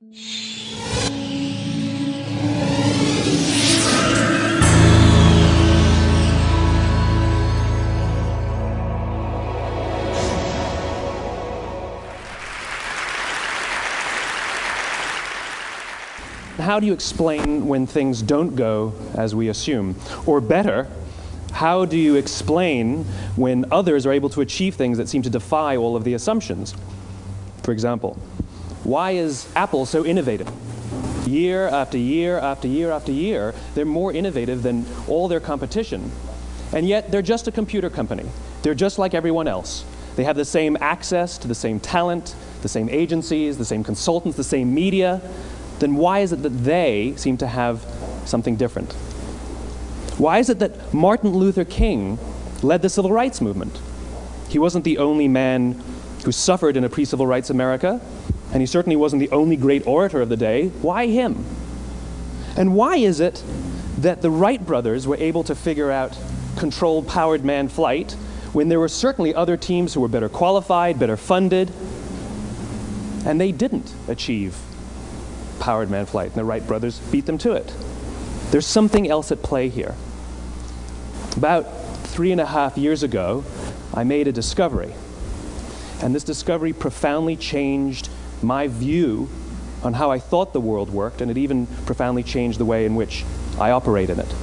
How do you explain when things don't go as we assume? Or better, how do you explain when others are able to achieve things that seem to defy all of the assumptions? For example, why is Apple so innovative? Year after year after year after year, they're more innovative than all their competition. And yet, they're just a computer company. They're just like everyone else. They have the same access to the same talent, the same agencies, the same consultants, the same media. Then why is it that they seem to have something different? Why is it that Martin Luther King led the civil rights movement? He wasn't the only man who suffered in a pre-civil rights America, and he certainly wasn't the only great orator of the day. Why him? And why is it that the Wright brothers were able to figure out controlled powered manned flight when there were certainly other teams who were better qualified, better funded, and they didn't achieve powered manned flight, and the Wright brothers beat them to it? There's something else at play here. About 3.5 years ago, I made a discovery, and this discovery profoundly changed my view on how I thought the world worked, and it even profoundly changed the way in which I operate in it.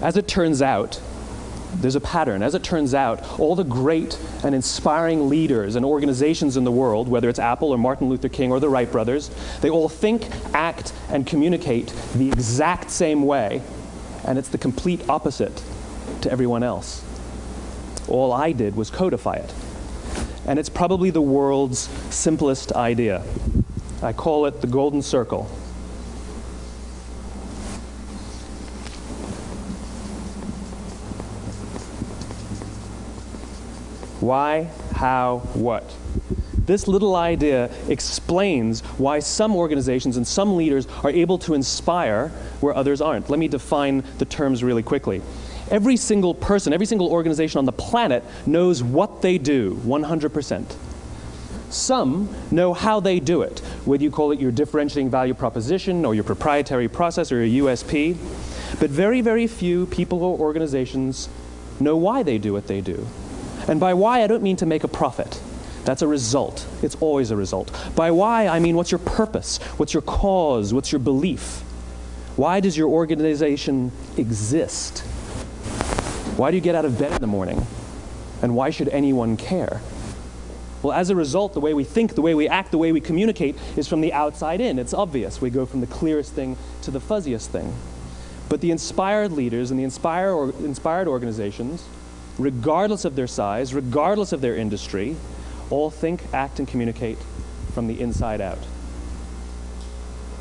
As it turns out, there's a pattern. As it turns out, all the great and inspiring leaders and organizations in the world, whether it's Apple or Martin Luther King or the Wright brothers, they all think, act, and communicate the exact same way, and it's the complete opposite to everyone else. All I did was codify it. And it's probably the world's simplest idea. I call it the golden circle. Why, how, what? This little idea explains why some organizations and some leaders are able to inspire where others aren't. Let me define the terms really quickly. Every single person, every single organization on the planet knows what they do, 100%. Some know how they do it, whether you call it your differentiating value proposition or your proprietary process or your USP. But very, very few people or organizations know why they do what they do. And by why, I don't mean to make a profit. That's a result. It's always a result. By why, I mean what's your purpose? What's your cause? What's your belief? Why does your organization exist? Why do you get out of bed in the morning? And why should anyone care? Well, as a result, the way we think, the way we act, the way we communicate is from the outside in. It's obvious. We go from the clearest thing to the fuzziest thing. But the inspired leaders and the inspired organizations, regardless of their size, regardless of their industry, all think, act, and communicate from the inside out.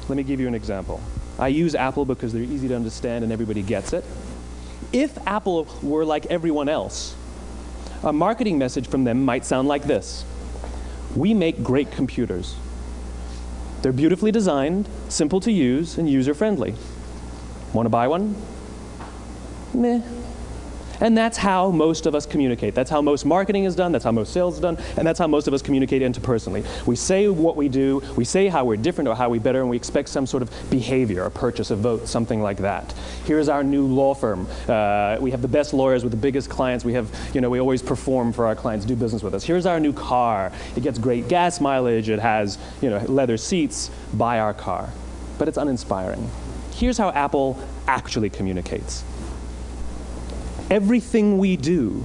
Let me give you an example. I use Apple because they're easy to understand and everybody gets it. If Apple were like everyone else, a marketing message from them might sound like this: we make great computers. They're beautifully designed, simple to use, and user-friendly. Want to buy one? Meh. And that's how most of us communicate. That's how most marketing is done, that's how most sales is done, and that's how most of us communicate interpersonally. We say what we do, we say how we're different or how we're better, and we expect some sort of behavior, a purchase, a vote, something like that. Here's our new law firm. We have the best lawyers with the biggest clients. We have, we always perform for our clients, do business with us. Here's our new car. It gets great gas mileage. It has, leather seats. Buy our car. But it's uninspiring. Here's how Apple actually communicates. Everything we do,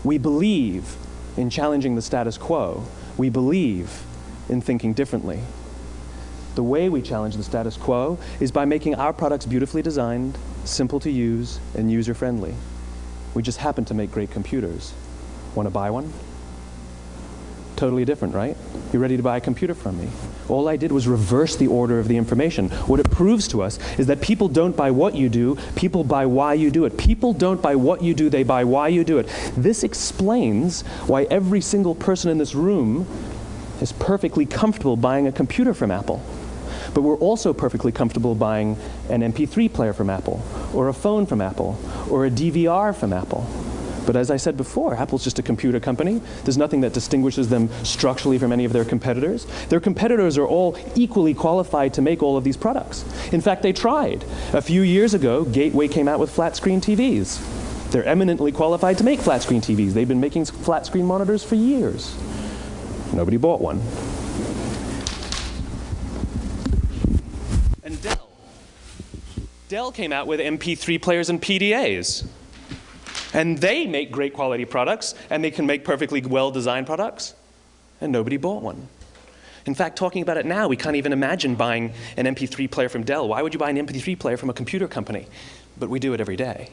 we believe in challenging the status quo. We believe in thinking differently. The way we challenge the status quo is by making our products beautifully designed, simple to use, and user-friendly. We just happen to make great computers. Want to buy one? Totally different, right? You're ready to buy a computer from me. All I did was reverse the order of the information. What it proves to us is that people don't buy what you do, people buy why you do it. People don't buy what you do, they buy why you do it. This explains why every single person in this room is perfectly comfortable buying a computer from Apple. But we're also perfectly comfortable buying an MP3 player from Apple, or a phone from Apple, or a DVR from Apple. But as I said before, Apple's just a computer company. There's nothing that distinguishes them structurally from any of their competitors. Their competitors are all equally qualified to make all of these products. In fact, they tried. A few years ago, Gateway came out with flat screen TVs. They're eminently qualified to make flat screen TVs. They've been making flat screen monitors for years. Nobody bought one. And Dell came out with MP3 players and PDAs. And they make great quality products, and they can make perfectly well-designed products, and nobody bought one. In fact, talking about it now, we can't even imagine buying an MP3 player from Dell. Why would you buy an MP3 player from a computer company? But we do it every day.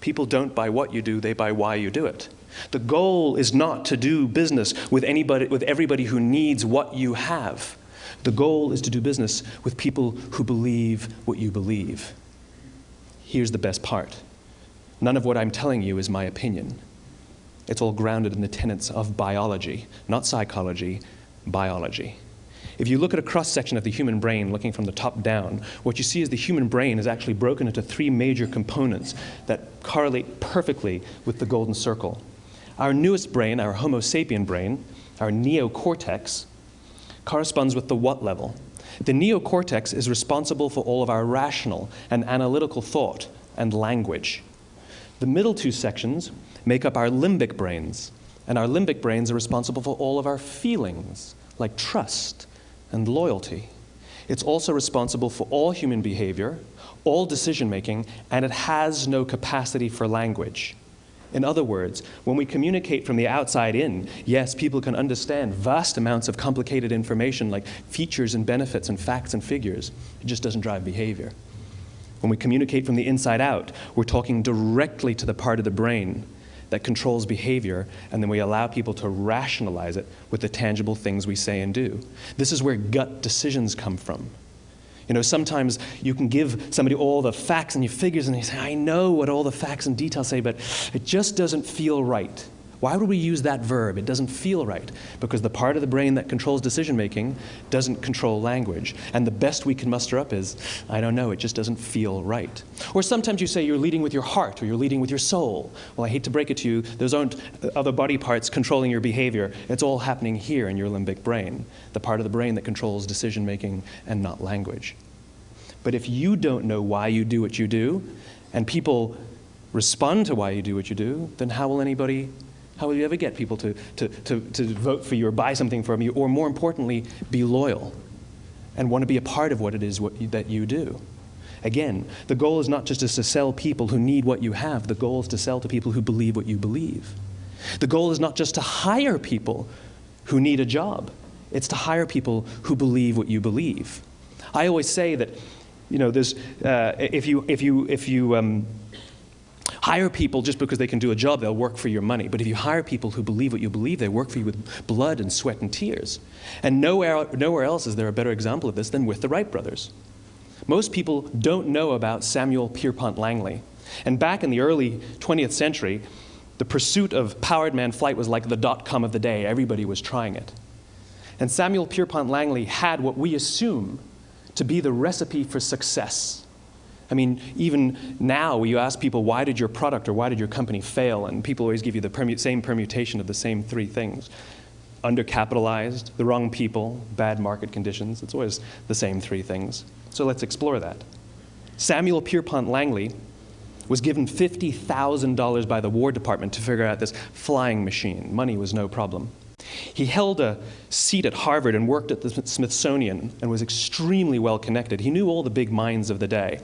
People don't buy what you do, they buy why you do it. The goal is not to do business with everybody who needs what you have. The goal is to do business with people who believe what you believe. Here's the best part. None of what I'm telling you is my opinion. It's all grounded in the tenets of biology, not psychology, biology. If you look at a cross-section of the human brain, looking from the top down, what you see is the human brain is actually broken into three major components that correlate perfectly with the golden circle. Our newest brain, our Homo sapien brain, our neocortex, corresponds with the what level. The neocortex is responsible for all of our rational and analytical thought and language. The middle two sections make up our limbic brains, and our limbic brains are responsible for all of our feelings, like trust and loyalty. It's also responsible for all human behavior, all decision-making, and it has no capacity for language. In other words, when we communicate from the outside in, yes, people can understand vast amounts of complicated information like features and benefits and facts and figures. It just doesn't drive behavior. When we communicate from the inside out, we're talking directly to the part of the brain that controls behavior, and then we allow people to rationalize it with the tangible things we say and do. This is where gut decisions come from. You know, sometimes you can give somebody all the facts and your figures, and they say, I know what all the facts and details say, but it just doesn't feel right. Why would we use that verb? It doesn't feel right. Because the part of the brain that controls decision-making doesn't control language. And the best we can muster up is, I don't know, it just doesn't feel right. Or sometimes you say you're leading with your heart or you're leading with your soul. Well, I hate to break it to you, those aren't other body parts controlling your behavior. It's all happening here in your limbic brain, the part of the brain that controls decision-making and not language. But if you don't know why you do what you do, and people respond to why you do what you do, then how will you ever get people to vote for you or buy something from you, or more importantly, be loyal and want to be a part of what it is that you do? Again, the goal is not just to sell people who need what you have. The goal is to sell to people who believe what you believe. The goal is not just to hire people who need a job. It's to hire people who believe what you believe. I always say that, you know, there's, if you hire people just because they can do a job, they'll work for your money. But if you hire people who believe what you believe, they work for you with blood and sweat and tears. And nowhere else is there a better example of this than with the Wright brothers. Most people don't know about Samuel Pierpont Langley. And back in the early 20th century, the pursuit of powered man flight was like the dot-com of the day. Everybody was trying it. And Samuel Pierpont Langley had what we assume to be the recipe for success. I mean, even now, you ask people, why did your product or why did your company fail? And people always give you the same permutation of the same three things. Undercapitalized, the wrong people, bad market conditions. It's always the same three things. So let's explore that. Samuel Pierpont Langley was given $50,000 by the War Department to figure out this flying machine. Money was no problem. He held a seat at Harvard and worked at the Smithsonian and was extremely well connected. He knew all the big minds of the day.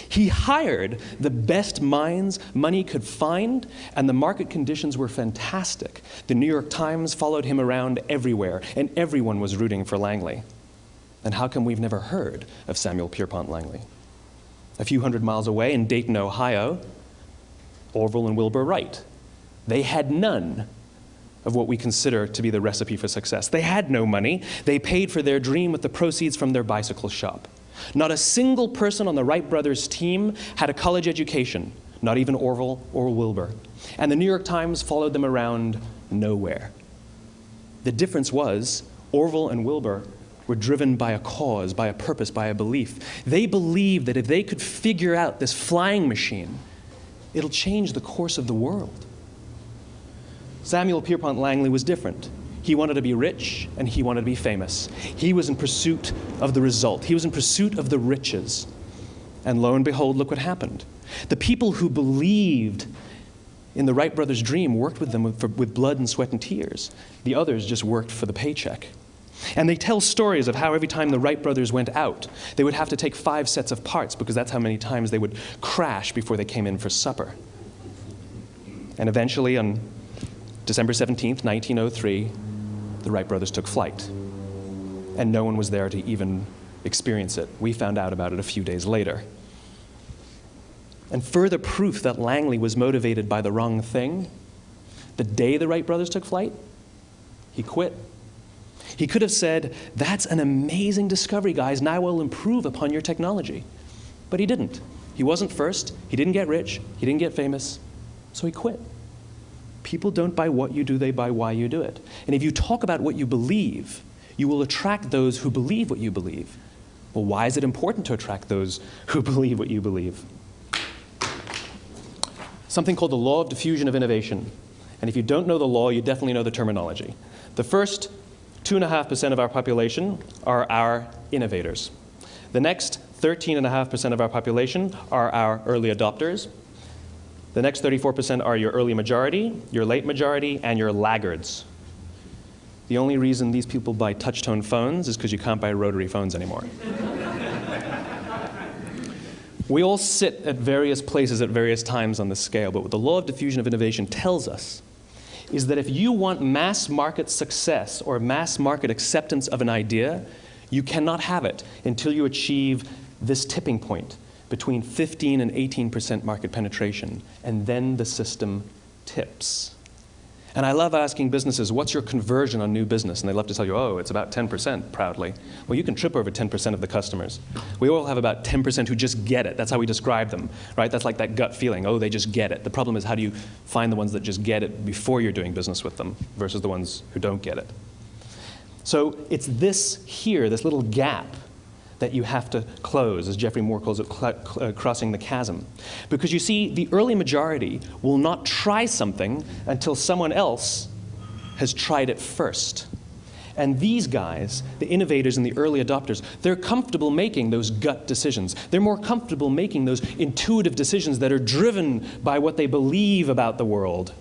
He hired the best minds money could find, and the market conditions were fantastic. The New York Times followed him around everywhere, and everyone was rooting for Langley. And how come we've never heard of Samuel Pierpont Langley? A few hundred miles away in Dayton, Ohio, Orville and Wilbur Wright. They had none of what we consider to be the recipe for success. They had no money. They paid for their dream with the proceeds from their bicycle shop. Not a single person on the Wright brothers' team had a college education, not even Orville or Wilbur. And the New York Times followed them around nowhere. The difference was Orville and Wilbur were driven by a cause, by a purpose, by a belief. They believed that if they could figure out this flying machine, it'll change the course of the world. Samuel Pierpont Langley was different. He wanted to be rich, and he wanted to be famous. He was in pursuit of the result. He was in pursuit of the riches. And lo and behold, look what happened. The people who believed in the Wright brothers' dream worked with them with blood and sweat and tears. The others just worked for the paycheck. And they tell stories of how every time the Wright brothers went out, they would have to take 5 sets of parts because that's how many times they would crash before they came in for supper. And eventually, on December 17th, 1903, the Wright brothers took flight. And no one was there to even experience it. We found out about it a few days later. And further proof that Langley was motivated by the wrong thing, the day the Wright brothers took flight, he quit. He could have said, "That's an amazing discovery, guys. Now we'll improve upon your technology." But he didn't. He wasn't first. He didn't get rich. He didn't get famous. So he quit. People don't buy what you do, they buy why you do it. And if you talk about what you believe, you will attract those who believe what you believe. Well, why is it important to attract those who believe what you believe? Something called the law of diffusion of innovation. And if you don't know the law, you definitely know the terminology. The first 2.5% of our population are our innovators. The next 13.5% of our population are our early adopters. The next 34% are your early majority, your late majority, and your laggards. The only reason these people buy touch-tone phones is because you can't buy rotary phones anymore. We all sit at various places at various times on the scale, but what the law of diffusion of innovation tells us is that if you want mass market success or mass market acceptance of an idea, you cannot have it until you achieve this tipping point between 15 and 18% market penetration, and then the system tips. And I love asking businesses, what's your conversion on new business? And they love to tell you, oh, it's about 10%, proudly. Well, you can trip over 10% of the customers. We all have about 10% who just get it. That's how we describe them, right? That's like that gut feeling, oh, they just get it. The problem is, how do you find the ones that just get it before you're doing business with them versus the ones who don't get it? So it's this here, this little gap, that you have to close, as Geoffrey Moore calls it, crossing the chasm. Because you see, the early majority will not try something until someone else has tried it first. And these guys, the innovators and the early adopters, they're comfortable making those gut decisions. They're more comfortable making those intuitive decisions that are driven by what they believe about the world,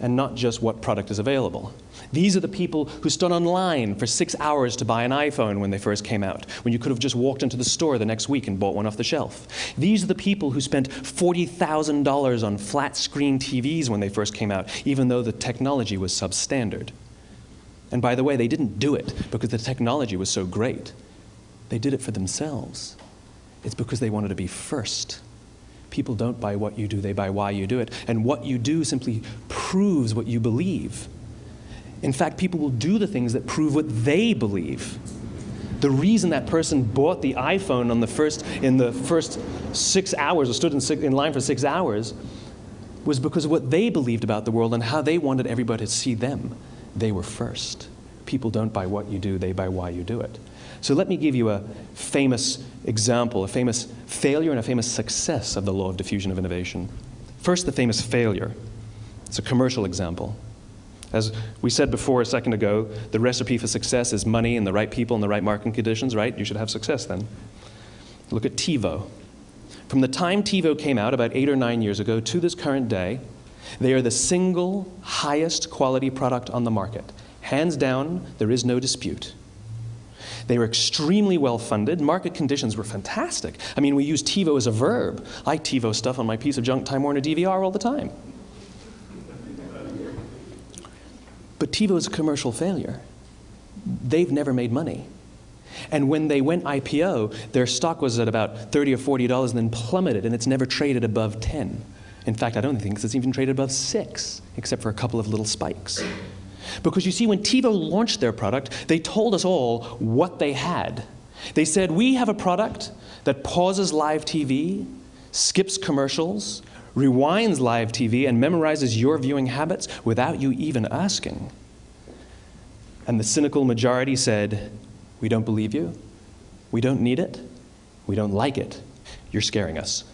and not just what product is available. These are the people who stood online for 6 hours to buy an iPhone when they first came out, when you could have just walked into the store the next week and bought one off the shelf. These are the people who spent $40,000 on flat screen TVs when they first came out, even though the technology was substandard. And by the way, they didn't do it because the technology was so great. They did it for themselves. It's because they wanted to be first. People don't buy what you do, they buy why you do it. And what you do simply proves what you believe. In fact, people will do the things that prove what they believe. The reason that person bought the iPhone in the first 6 hours, or stood in line for 6 hours, was because of what they believed about the world and how they wanted everybody to see them. They were first. People don't buy what you do, they buy why you do it. So let me give you a famous example, a famous failure and a famous success of the law of diffusion of innovation. First, the famous failure. It's a commercial example. As we said before a second ago, the recipe for success is money and the right people and the right marketing conditions, right? You should have success then. Look at TiVo. From the time TiVo came out about 8 or 9 years ago to this current day, they are the single highest quality product on the market. Hands down, there is no dispute. They were extremely well-funded. Market conditions were fantastic. I mean, we use TiVo as a verb. I TiVo stuff on my piece of junk Time Warner DVR all the time. But TiVo is a commercial failure. They've never made money. And when they went IPO, their stock was at about $30 or $40 and then plummeted, and it's never traded above 10. In fact, I don't think it's even traded above 6, except for a couple of little spikes. Because you see, when TiVo launched their product, they told us all what they had. They said, we have a product that pauses live TV, skips commercials, rewinds live TV, and memorizes your viewing habits without you even asking. And the cynical majority said, we don't believe you, we don't need it, we don't like it, you're scaring us.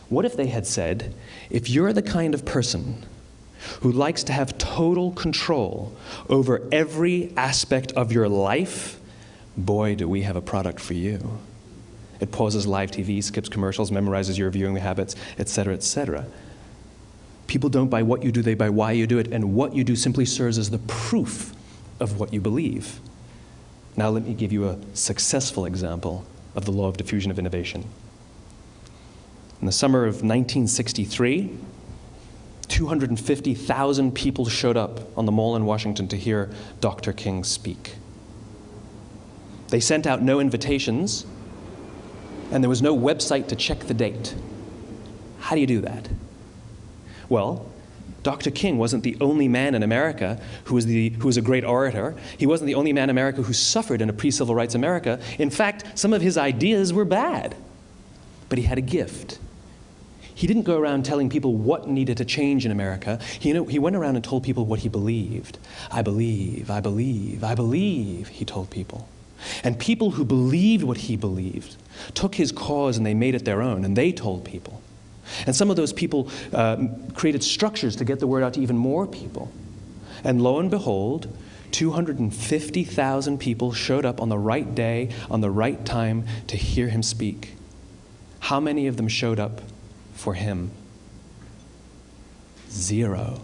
What if they had said, if you're the kind of person who likes to have total control over every aspect of your life, boy, do we have a product for you. It pauses live TV, skips commercials, memorizes your viewing habits, etc., etc. People don't buy what you do, they buy why you do it, and what you do simply serves as the proof of what you believe. Now let me give you a successful example of the law of diffusion of innovation. In the summer of 1963, 250,000 people showed up on the Mall in Washington to hear Dr. King speak. They sent out no invitations, and there was no website to check the date. How do you do that? Well, Dr. King wasn't the only man in America who was a great orator. He wasn't the only man in America who suffered in a pre-civil rights America. In fact, some of his ideas were bad. But he had a gift. He didn't go around telling people what needed to change in America. He went around and told people what he believed. I believe, I believe, I believe, he told people. And people who believed what he believed took his cause and they made it their own, and they told people. And some of those people created structures to get the word out to even more people. And lo and behold, 250,000 people showed up on the right day, on the right time to hear him speak. How many of them showed up for him? 0.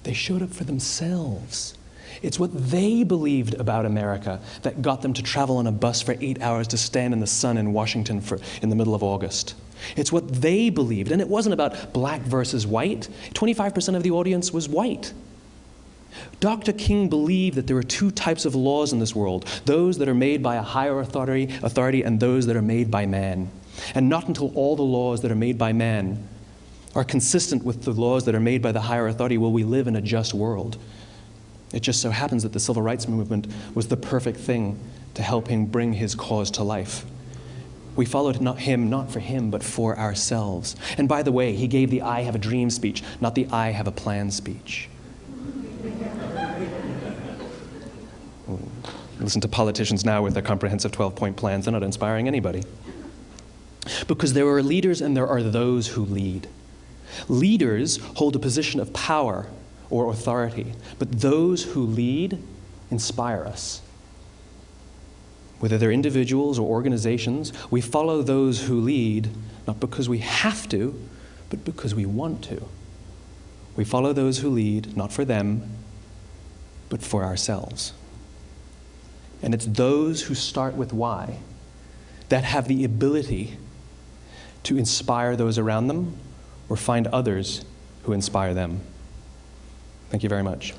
They showed up for themselves. It's what they believed about America that got them to travel on a bus for 8 hours to stand in the sun in Washington in the middle of August. It's what they believed, and it wasn't about black versus white. 25% of the audience was white. Dr. King believed that there were 2 types of laws in this world, those that are made by a higher authority and those that are made by man. And not until all the laws that are made by man are consistent with the laws that are made by the higher authority will we live in a just world. It just so happens that the civil rights movement was the perfect thing to help him bring his cause to life. We followed him not for him, but for ourselves. And by the way, he gave the I have a dream speech, not the I have a plan speech. Listen to politicians now with their comprehensive 12-point plans. They're not inspiring anybody. Because there are leaders and there are those who lead. Leaders hold a position of power or authority, but those who lead inspire us. Whether they're individuals or organizations, we follow those who lead, not because we have to, but because we want to. We follow those who lead, not for them, but for ourselves. And it's those who start with why that have the ability to inspire those around them or find others who inspire them. Thank you very much.